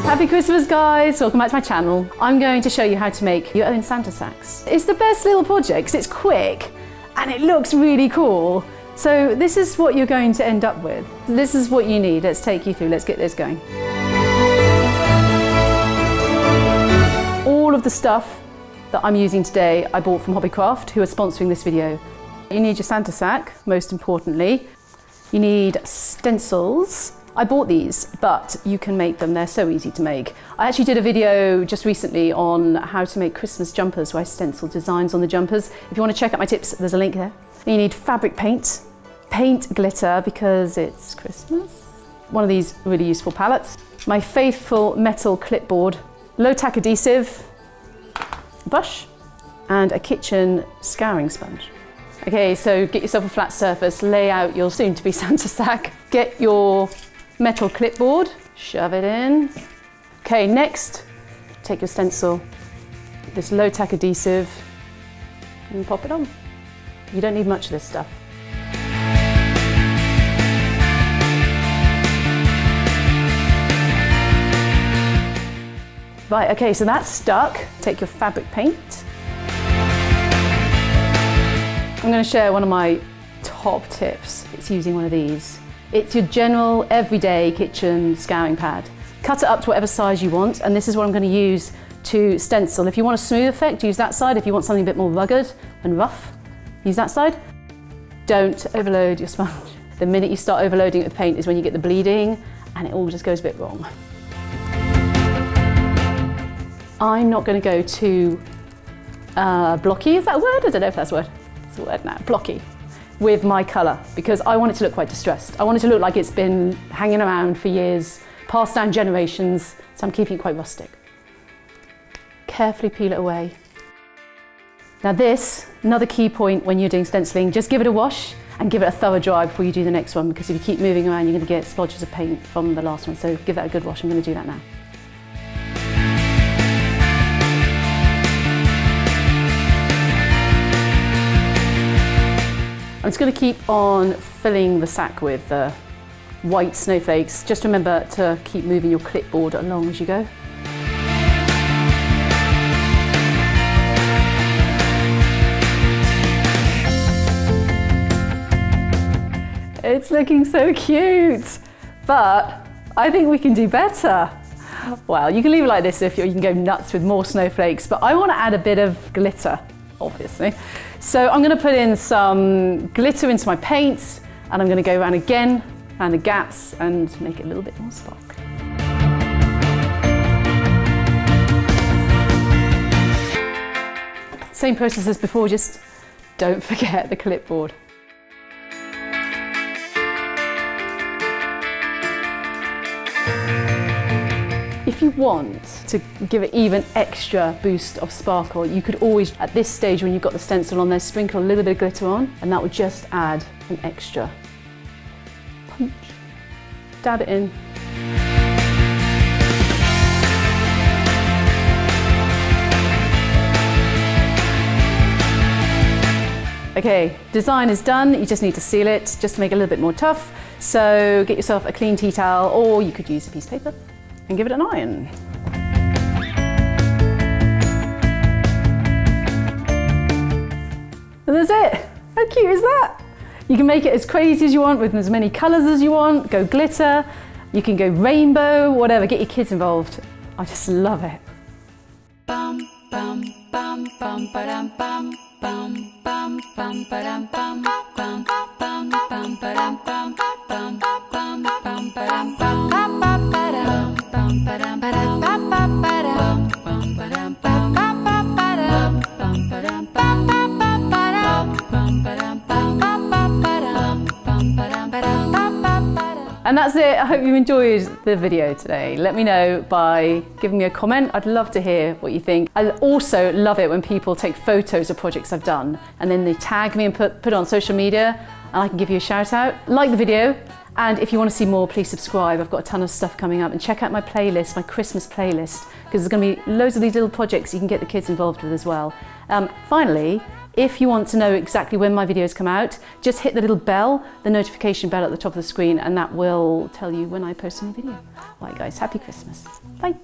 Happy Christmas, guys! Welcome back to my channel. I'm going to show you how to make your own Santa sacks. It's the best little project because it's quick and it looks really cool. So this is what you're going to end up with. This is what you need. Let's take you through. Let's get this going. All of the stuff that I'm using today I bought from Hobbycraft, who are sponsoring this video. You need your Santa sack, most importantly. You need stencils. I bought these, but you can make them. They're so easy to make. I actually did a video just recently on how to make Christmas jumpers where I stenciled designs on the jumpers. If you want to check out my tips, there's a link there. You need fabric paint, paint glitter because it's Christmas. One of these really useful palettes. My faithful metal clipboard, low tack adhesive, brush, and a kitchen scouring sponge. Okay, so get yourself a flat surface, lay out your soon-to-be Santa sack, get your metal clipboard, shove it in. Okay, next, take your stencil, this low tack adhesive, and pop it on. You don't need much of this stuff. Right, okay, so that's stuck. Take your fabric paint. I'm going to share one of my top tips. It's using one of these. It's your general everyday kitchen scouring pad. Cut it up to whatever size you want, and this is what I'm going to use to stencil. If you want a smooth effect, use that side. If you want something a bit more rugged and rough, use that side. Don't overload your sponge. The minute you start overloading it with paint is when you get the bleeding and it all just goes a bit wrong. I'm not going to go too blocky, is that a word? I don't know if that's a word. It's a word now, blocky, with my colour, because I want it to look quite distressed. I want it to look like it's been hanging around for years, passed down generations, so I'm keeping it quite rustic. Carefully peel it away. Now this, another key point when you're doing stenciling, just give it a wash and give it a thorough dry before you do the next one, because if you keep moving around, you're going to get splodges of paint from the last one, so give that a good wash. I'm going to do that now. I'm just going to keep on filling the sack with white snowflakes. Just remember to keep moving your clipboard along as you go. It's looking so cute, but I think we can do better. Well, you can leave it like this if you can go nuts with more snowflakes, but I want to add a bit of glitter, obviously. So I'm going to put in some glitter into my paint, and I'm going to go around again, around the gaps, and make it a little bit more spark. Same process as before, just don't forget the clipboard. If you want to give it even extra boost of sparkle, you could always, at this stage when you've got the stencil on there, sprinkle a little bit of glitter on, and that would just add an extra punch. Dab it in. Okay, design is done. You just need to seal it, just to make it a little bit more tough. So get yourself a clean tea towel, or you could use a piece of paper and give it an iron. And that's it. How cute is that? You can make it as crazy as you want with as many colours as you want. Go glitter, you can go rainbow, whatever. Get your kids involved. I just love it. Bum, bum, bum, bum, ba-dum, bum, bum, bum, bum, ba-dum, bum, bum, bum, bum, ba-dum, bum, bum, bum, bum, ba-dum, bum. And that's it. I hope you enjoyed the video today. Let me know by giving me a comment. I'd love to hear what you think. I also love it when people take photos of projects I've done and then they tag me and put it on social media, and I can give you a shout out. Like the video, and if you want to see more, please subscribe. I've got a ton of stuff coming up, and check out my playlist, my Christmas playlist, because there's going to be loads of these little projects you can get the kids involved with as well. Finally, If you want to know exactly when my videos come out, just hit the little bell, the notification bell at the top of the screen, and that will tell you when I post a new video. All right guys, happy Christmas. Bye.